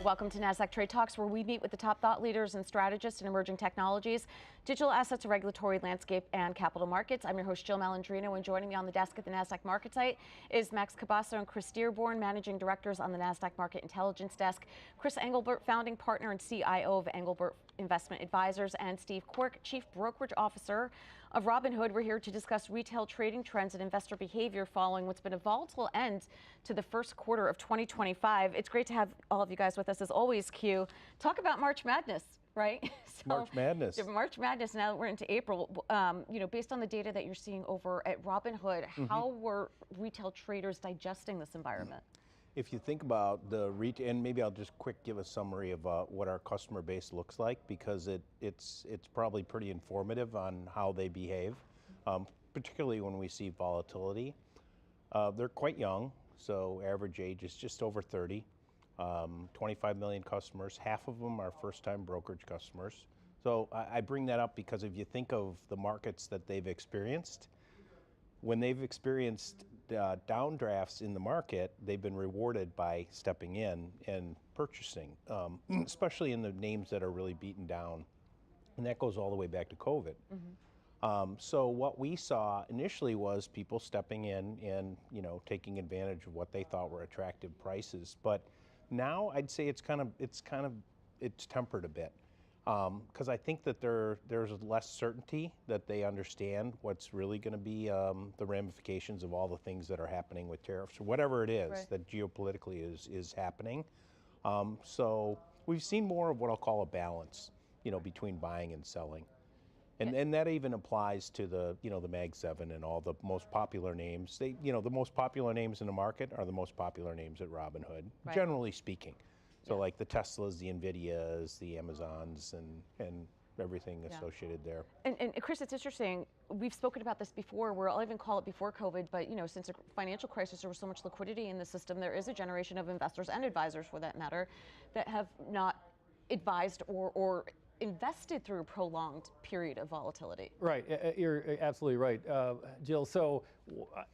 Welcome to Nasdaq Trade Talks, where we meet with the top thought leaders and strategists in emerging technologies, digital assets, regulatory landscape, and capital markets. I'm your host, Jill Malandrino, and joining me on the desk at the Nasdaq Market site is Cabasso and Chris Dearborn, managing directors on the Nasdaq Market Intelligence Desk, Chris Englebert, founding partner and CIO of Englebert Investment Advisors, and Steve Quirk, Chief Brokerage Officer of Robinhood. We're here to discuss retail trading trends and investor behavior following what's been a volatile end to the first quarter of 2025. It's great to have all of you guys with us as always. Q, talk about March Madness, right? March Madness. March Madness. Now that we're into April, based on the data that you're seeing over at Robinhood, how were retail traders digesting this environment? If you think about the retail, and maybe I'll just quick give a summary of what our customer base looks like, because it's probably pretty informative on how they behave, particularly when we see volatility. They're quite young, so average age is just over 30. 25 million customers, half of them are first-time brokerage customers. So I bring that up because if you think of the markets that they've experienced, when they've experienced downdrafts in the market, they've been rewarded by stepping in and purchasing, especially in the names that are really beaten down. And that goes all the way back to COVID. So what we saw initially was people stepping in and taking advantage of what they thought were attractive prices. But now I'd say it's tempered a bit. Because I think that there's less certainty that they understand what's really going to be the ramifications of all the things that are happening with tariffs or whatever it is that geopolitically is happening. So we've seen more of what I'll call a balance, between buying and selling, and that even applies to the the Mag 7 and all the most popular names. The most popular names in the market are the most popular names at Robinhood, generally speaking. So like the Teslas, the Nvidias, the Amazons, and everything associated there. And Chris, it's interesting. We've spoken about this before, where I'll even call it before COVID, but since the financial crisis, there was so much liquidity in the system. There is a generation of investors and advisors, for that matter, that have not advised or invested through a prolonged period of volatility. Right, you're absolutely right, Jill. So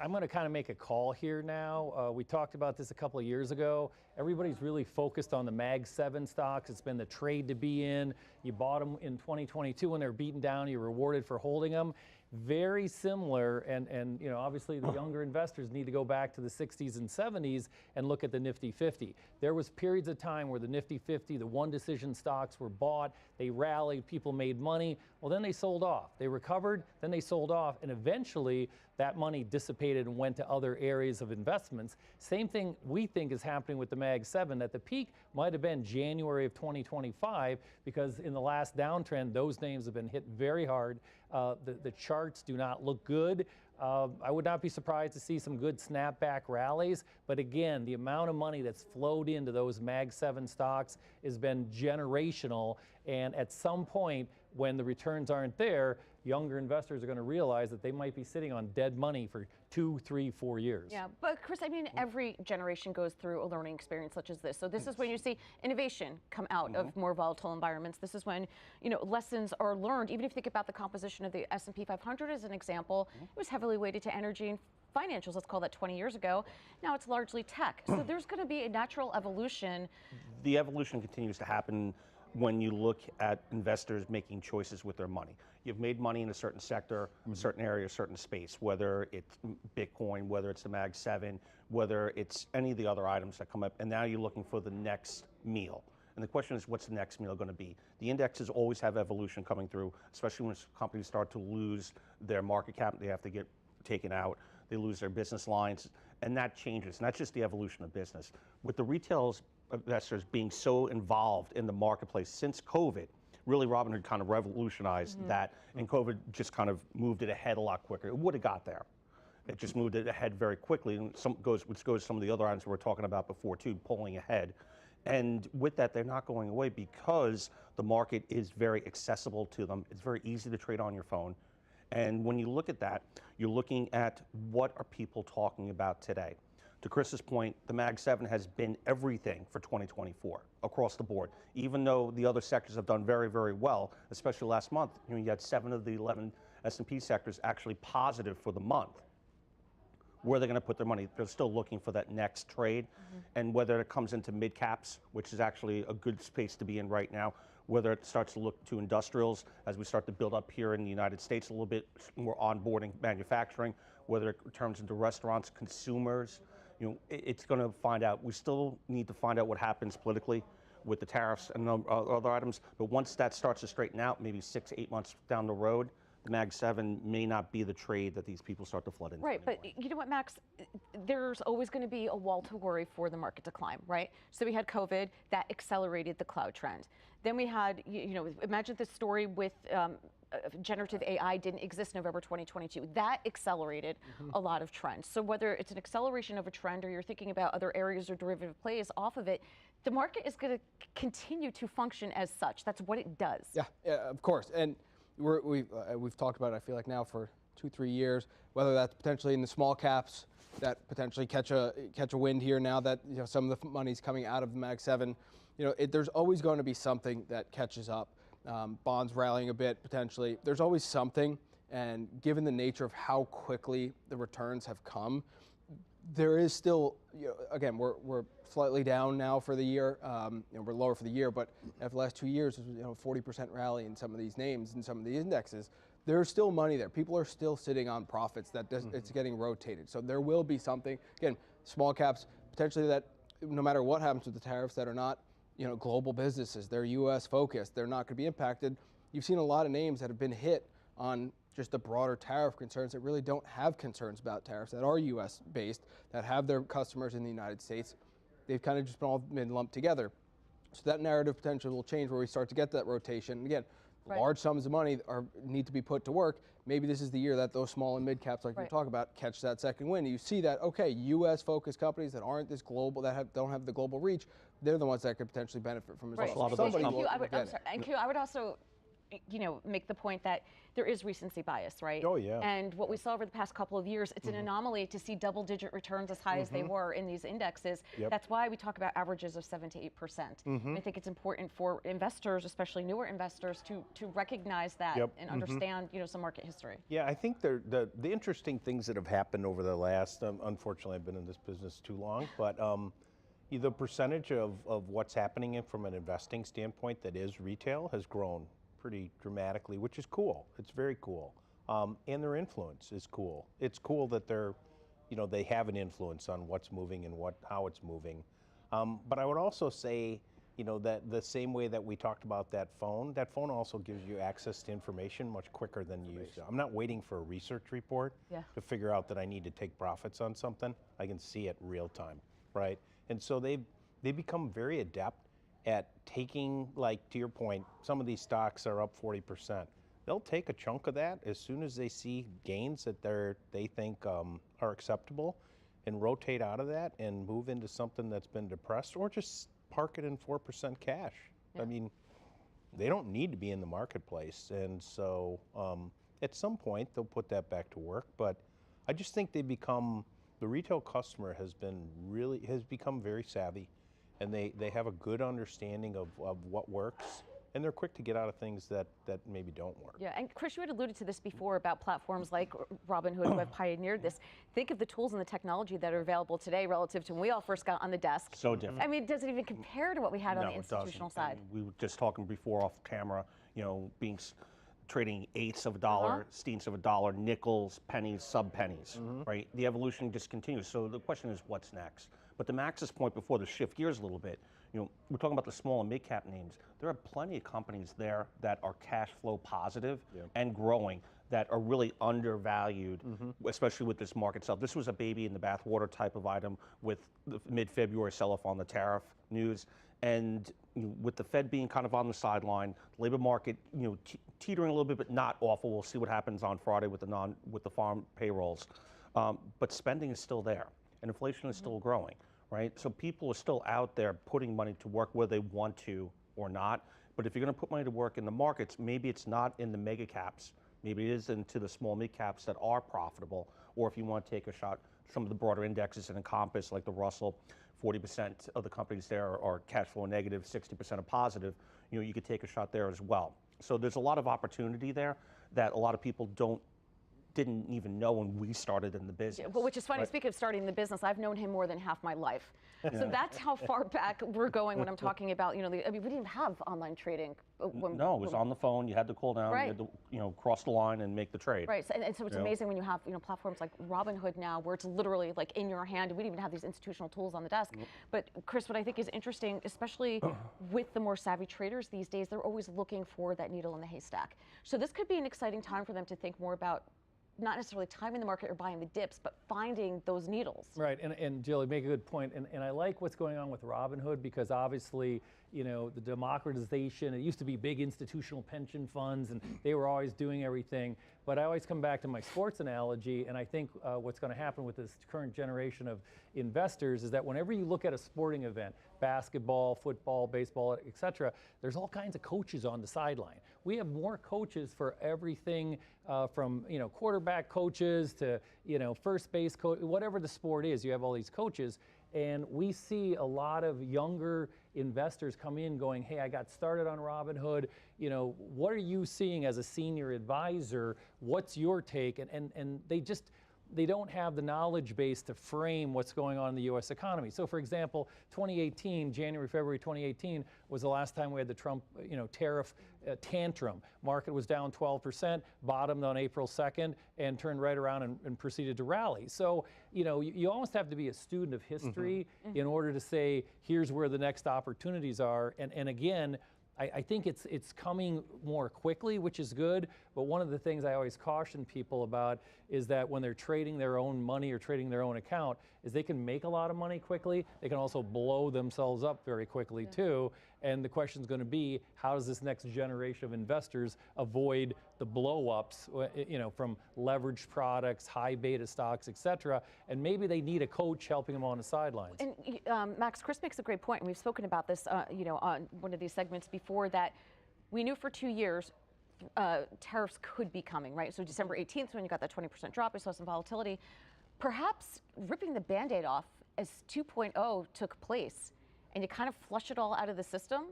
I'm going to kind of make a call here now. We talked about this a couple of years ago. Everybody's really focused on the Mag 7 stocks. It's been the trade to be in. You bought them in 2022 when they were beaten down. You're rewarded for holding them. Very similar, and obviously the younger investors need to go back to the 60s and 70s and look at the Nifty 50. There was periods of time where the Nifty 50, the one decision stocks were bought, they rallied, people made money. Well, then they sold off. They recovered, then they sold off, and eventually that money dissipated and went to other areas of investments. Same thing we think is happening with the Mag 7, that the peak might have been January of 2025, because in the last downtrend, those names have been hit very hard. The charts do not look good. I would not be surprised to see some good snapback rallies, but again, the amount of money that's flowed into those Mag 7 stocks has been generational, and at some point, when the returns aren't there, younger investors are going to realize that they might be sitting on dead money for 2, 3, 4 years. Yeah, but Chris, I mean, every generation goes through a learning experience such as this. So this is when you see innovation come out of more volatile environments. This is when, lessons are learned. Even if you think about the composition of the S&P 500 as an example, it was heavily weighted to energy and financials, let's call that 20 years ago. Now it's largely tech. So there's going to be a natural evolution. The evolution continues to happen when you look at investors making choices with their money. You've made money in a certain sector, a certain area, a certain space, whether it's Bitcoin, whether it's the Mag 7, whether it's any of the other items that come up, and now you're looking for the next meal. And the question is, what's the next meal going to be? The indexes always have evolution coming through, especially when companies start to lose their market cap, they have to get taken out, they lose their business lines, and that changes. And that's just the evolution of business. With the retail investors being so involved in the marketplace since COVID, really Robinhood kind of revolutionized that, and COVID just kind of moved it ahead a lot quicker. It would have got there. It just moved it ahead very quickly, and which goes to some of the other items we were talking about before too, pulling ahead. And with that, they're not going away because the market is very accessible to them. It's very easy to trade on your phone. And when you look at that, you're looking at what are people talking about today. To Chris's point, the Mag 7 has been everything for 2024 across the board. Even though the other sectors have done very, very well, especially last month, you had 7 of the 11 S&P sectors actually positive for the month. where they're going to put their money. They're still looking for that next trade. And whether it comes into mid caps, which is actually a good space to be in right now, whether it starts to look to industrials as we start to build up here in the United States a little bit more onboarding manufacturing, whether it turns into restaurants, consumers, it's going to find out. We still need to find out what happens politically with the tariffs and other items. But once that starts to straighten out, maybe 6 to 8 months down the road, the Mag 7 may not be the trade that these people start to flood into. Right, anymore. but you know what, Max? There's always going to be a wall to worry for the market to climb, right? So we had COVID, that accelerated the cloud trend. Then we had, imagine the story with generative AI didn't exist November 2022. That accelerated a lot of trends. So whether it's an acceleration of a trend or you're thinking about other areas or derivative plays off of it, the market is going to continue to function as such. That's what it does. Yeah, of course. And we've talked about it, I feel like now for 2-3 years, whether that's potentially in the small caps that potentially catch a wind here now that some of the money's coming out of the Mag 7. There's always going to be something that catches up. Bonds rallying a bit potentially. There's always something, and given the nature of how quickly the returns have come, there is still, again, we're slightly down now for the year. We're lower for the year, but after the last 2 years, 40% rally in some of these names and some of the indexes. There's still money there. People are still sitting on profits that it's getting rotated. So there will be something, again, small caps potentially that no matter what happens with the tariffs that are not global businesses, they're U.S. focused, they're not going to be impacted. You've seen a lot of names that have been hit on just the broader tariff concerns that really don't have concerns about tariffs, that are U.S. based, that have their customers in the United States. They've kind of just been lumped together. So that narrative potentially will change where we start to get that rotation. And again, large sums of money need to be put to work. Maybe this is the year that those small and mid caps, like we talk about, catch that second wind. You see that, okay, U.S. focused companies that aren't this global, that don't have the global reach, they're the ones that could potentially benefit from this. A lot of those companies. I would also make the point that there is recency bias, right? Oh, yeah. And what we saw over the past couple of years, it's an anomaly to see double-digit returns as high as they were in these indexes. That's why we talk about averages of 7 to 8%. I think it's important for investors, especially newer investors, to recognize that and understand, some market history. Yeah, I think the interesting things that have happened over the last, unfortunately, I've been in this business too long, but the percentage of what's happening from an investing standpoint that is retail has grown pretty dramatically, which is cool. It's very cool. And their influence is cool. It's cool that they have an influence on what's moving and how it's moving. But I would also say, that the same way that we talked about that phone also gives you access to information much quicker than you used to. I'm not waiting for a research report to figure out that I need to take profits on something. I can see it real time, right? And so they become very adept at taking, like to your point, some of these stocks are up 40%. They'll take a chunk of that as soon as they see gains that they think are acceptable, and rotate out of that and move into something that's been depressed, or just park it in 4% cash. I mean, they don't need to be in the marketplace, and so at some point they'll put that back to work. But I just think the retail customer has become very savvy. And they have a good understanding of what works, and they're quick to get out of things that maybe don't work. Yeah, and Chris, you had alluded to this before about platforms like Robinhood who have pioneered this. Think of the tools and the technology that are available today relative to when we all first got on the desk. So different. I mean, does it even compare to what we had on the institutional side? And we were just talking before off camera, trading eighths of a dollar, steenths of a dollar, nickels, pennies, sub-pennies, right? The evolution just continues. So the question is, what's next? But to Max's point before, to shift gears a little bit, we're talking about the small and mid-cap names. There are plenty of companies there that are cash flow positive and growing that are really undervalued, especially with this market sell. This was a baby in the bathwater type of item with the mid-February sell-off on the tariff news. And with the Fed being kind of on the sideline, labor market, teetering a little bit, but not awful. We'll see what happens on Friday with the farm payrolls. But spending is still there, and inflation is still growing, right? So people are still out there putting money to work whether they want to or not. But if you're going to put money to work in the markets, maybe it's not in the mega caps. Maybe it is into the small mid caps that are profitable. Or if you want to take a shot, some of the broader indexes in Encompass, like the Russell, 40% of the companies there are cash flow negative, 60% are positive. You could take a shot there as well. So there's a lot of opportunity there that a lot of people don't didn't even know when we started in the business. But which is funny, speaking of starting the business, I've known him more than half my life. So that's how far back we're going when I'm talking about, I mean, we didn't even have online trading. No, it was on the phone. You had to call down, Right. you had to, cross the line and make the trade. Right, and so it's amazing when you have platforms like Robinhood now, where it's literally like in your hand. We didn't even have these institutional tools on the desk. But Chris, what I think is interesting, especially with the more savvy traders these days, they're always looking for that needle in the haystack. So this could be an exciting time for them to think more about not necessarily timing the market or buying the dips, but finding those needles. Right, and Jill, you make a good point, and I like what's going on with Robinhood, because obviously, the democratization, it used to be big institutional pension funds, and they were always doing everything, but I always come back to my sports analogy, and I think what's going to happen with this current generation of investors is that whenever you look at a sporting event, basketball, football, baseball, et cetera, there's all kinds of coaches on the sideline. We have more coaches for everything from quarterback coaches to first base coach, whatever the sport is. You have all these coaches, and we see a lot of younger investors come in going, hey, I got started on Robinhood. What are you seeing as a senior advisor? What's your take? And they don't have the knowledge base to frame what's going on in the U.S. economy. So, for example, 2018, January, February 2018 was the last time we had the Trump, tariff tantrum. Market was down 12%, bottomed on April 2nd, and turned right around and proceeded to rally. So, you almost have to be a student of history in order to say, here's where the next opportunities are. And again, I think it's coming more quickly, which is good, but one of the things I always caution people about is that when they're trading their own money or trading their own account, is they can make a lot of money quickly. They can also blow themselves up very quickly too. And the question is going to be, how does this next generation of investors avoid the blow-ups, from leveraged products, high beta stocks, et cetera, and maybe they need a coach helping them on the sidelines. And Max, Chris makes a great point, and we've spoken about this, on one of these segments before, that we knew for 2 years tariffs could be coming, right? So December 18th, when you got that 20% drop, we saw some volatility. Perhaps ripping the Band-Aid off as 2.0 took place, and you kind of flush it all out of the system,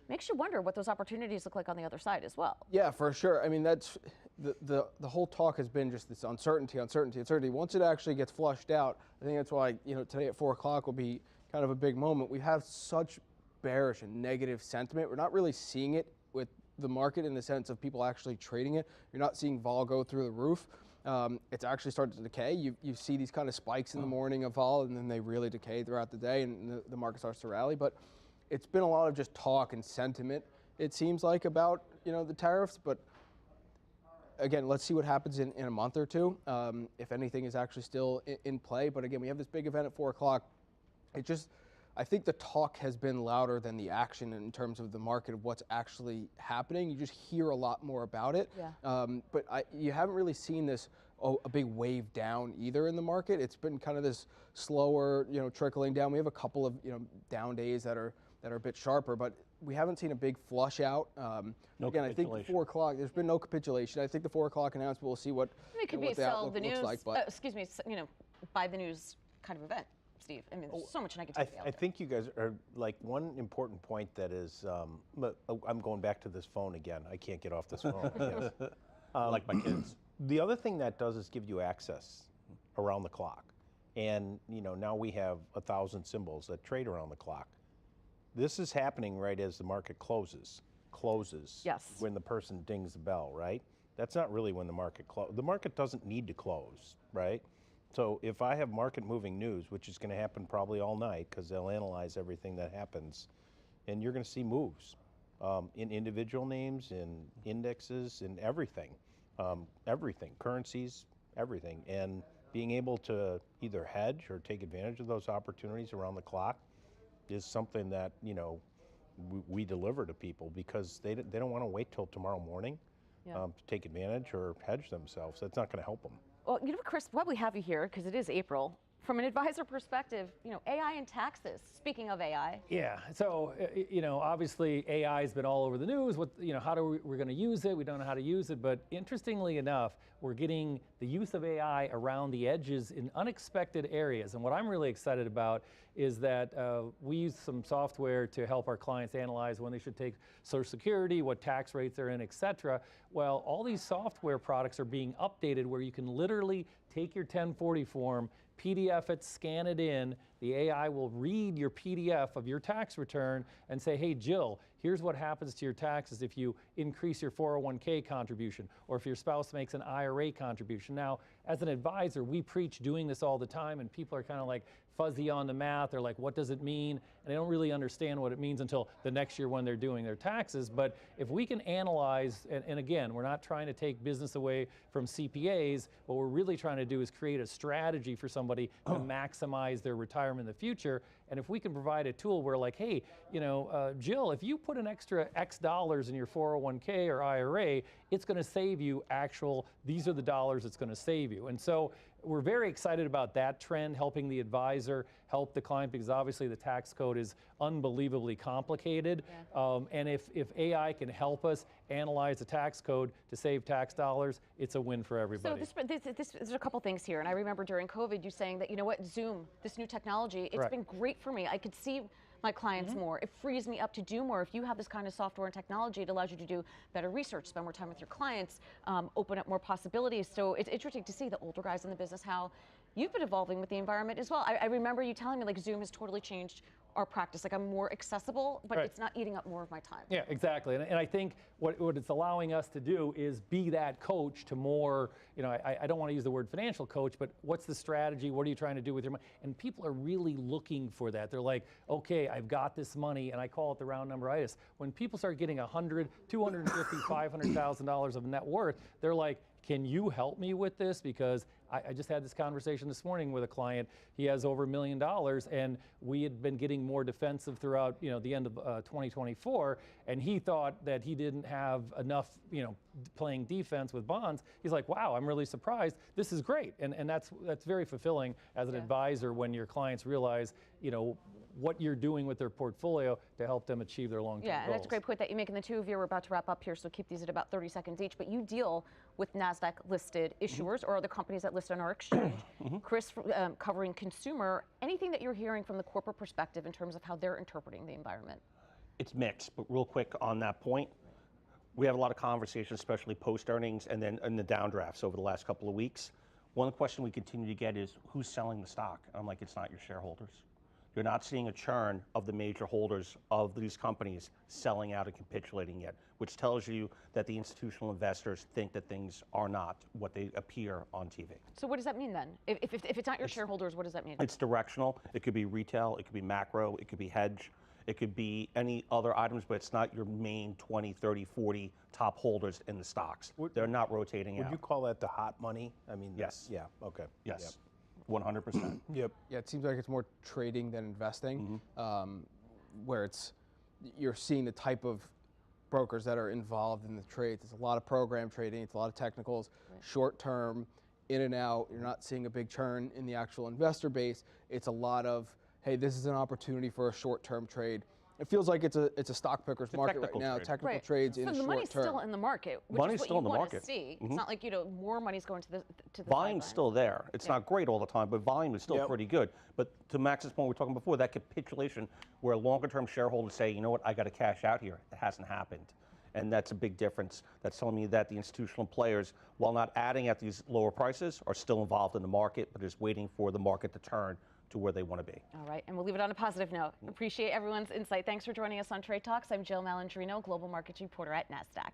makes you wonder what those opportunities look like on the other side as well. Yeah, for sure. I mean, that's the whole talk has been just this uncertainty. Once it actually gets flushed out, I think that's why today at 4 o'clock will be kind of a big moment. We have such bearish and negative sentiment. We're not really seeing it with the market in the sense of people actually trading it. You're not seeing vol go through the roof. It's actually started to decay. You see these kind of spikes in the morning of vol, and then they really decay throughout the day, and the market starts to rally. But it's been a lot of just talk and sentiment, it seems like, about the tariffs. But again, let's see what happens in a month or two, if anything is actually still in play. But again, we have this big event at 4 o'clock. I think the talk has been louder than the action in terms of the market of what's actually happening. You just hear a lot more about it. Yeah. But you haven't really seen this a big wave down either in the market. It's been kind of this slower, trickling down. We have a couple of down days that are a bit sharper, but we haven't seen a big flush out. Again, I think 4 o'clock. There's been no capitulation. I think the 4 o'clock announcement, we'll see what It could be what a the sell outlook the news. looks like. But Buy the news kind of event, Steve. I mean, there's so much negativity out there. I think you guys are like one important point that is. I'm going back to this phone again. I can't get off this phone. Yes. Like my kids. The other thing that does is give you access around the clock, and now we have 1,000 symbols that trade around the clock. This is happening right as the market closes. Yes. When the person dings the bell, right? That's not really when the market closes. The market doesn't need to close, right? So if I have market moving news, which is going to happen probably all night because they'll analyze everything that happens, and you're going to see moves in individual names, in indexes, in everything, currencies, everything. And being able to either hedge or take advantage of those opportunities around the clock is something that we deliver to people because they don't want to wait till tomorrow morning to take advantage or hedge themselves. That's not going to help them. Well, Chris, while we have you here, because it is April from an advisor perspective, AI and taxes, speaking of AI. Yeah, so, obviously AI has been all over the news. How we're going to use it, we don't know how to use it, but interestingly enough, we're getting the use of AI around the edges in unexpected areas. And what I'm really excited about is that we use some software to help our clients analyze when they should take Social Security, what tax rates they're in, et cetera. Well, all these software products are being updated where you can literally take your 1040 form, PDF it, scan it in, the AI will read your PDF of your tax return and say, hey, Jill, here's what happens to your taxes if you increase your 401k contribution or if your spouse makes an IRA contribution. Now, as an advisor, we preach doing this all the time, and people are kind of like fuzzy on the math. They're like, what does it mean? And they don't really understand what it means until the next year when they're doing their taxes. But if we can analyze, and again, we're not trying to take business away from CPAs, what we're really trying to do is create a strategy for somebody to maximize their retirement in the future. And if we can provide a tool where like, hey, Jill, if you put an extra X dollars in your 401k or IRA, it's going to save you these are the dollars it's going to save you. And so we're very excited about that trend, helping the advisor help the client, because obviously the tax code is unbelievably complicated. Yeah. And if AI can help us analyze the tax code to save tax dollars, it's a win for everybody. So there's a couple things here. And I remember during COVID, you saying that, Zoom, this new technology, it's been great for me. I could see my clients more. It frees me up to do more. If you have this kind of software and technology, it allows you to do better research, spend more time with your clients, open up more possibilities. So it's interesting to see the older guys in the business, how you've been evolving with the environment as well. I remember you telling me like Zoom has totally changed our practice. Like I'm more accessible, but it's not eating up more of my time. Yeah, exactly. And I think what it's allowing us to do is be that coach to more, I don't want to use the word financial coach, but what's the strategy? What are you trying to do with your money? And people are really looking for that. They're like, okay, I've got this money, and I call it the round numberitis. When people start getting $100,000, $250,000, $500,000 of net worth, they're like, can you help me with this? Because I just had this conversation this morning with a client. He has over $1 million, and we had been getting more defensive throughout, the end of 2024, and he thought that he didn't have enough, playing defense with bonds. He's like, wow, I'm really surprised. This is great, and that's very fulfilling as an advisor when your clients realize, what you're doing with their portfolio to help them achieve their long-term goals. Yeah, and that's a great point that you make. And the two of you are about to wrap up here, so keep these at about 30 seconds each. But you deal with Nasdaq-listed issuers or other companies that list on our exchange. Chris, covering consumer. Anything that you're hearing from the corporate perspective in terms of how they're interpreting the environment? It's mixed, but real quick on that point, we have a lot of conversations, especially post-earnings and then in the downdrafts over the last couple of weeks. One question we continue to get is, who's selling the stock? And I'm like, it's not your shareholders. You're not seeing a churn of the major holders of these companies selling out and capitulating yet, which tells you that the institutional investors think that things are not what they appear on TV. So what does that mean then? If it's not your shareholders, what does that mean? It's directional. It could be retail. It could be macro. It could be hedge. It could be any other items, but it's not your main 20, 30, 40 top holders in the stocks. They're not rotating out. Would you call that the hot money? I mean, yes. Yeah, okay. Yes. Yep. 100%. Yep. Yeah, it seems like it's more trading than investing, where you're seeing the type of brokers that are involved in the trades. It's a lot of program trading, it's a lot of technicals, short term, in and out. You're not seeing a big churn in the actual investor base. It's a lot of, hey, this is an opportunity for a short term trade. It feels like it's a stock picker's market right now. Trade. Technical trades in the short term. So the money's still in the market, which Money's is what still you in the want market. to see. It's not like more money's going to the Volume's sidelines. still there. It's not great all the time, but volume is still pretty good. But to Max's point, we were talking before, that capitulation where longer term shareholders say, you know what, I got to cash out here. It hasn't happened. And that's a big difference. That's telling me that the institutional players, while not adding at these lower prices, are still involved in the market, but just waiting for the market to turn to where they want to be. All right, and we'll leave it on a positive note. Appreciate everyone's insight. Thanks for joining us on Trade Talks. I'm Jill Malandrino, Global Markets Reporter at Nasdaq.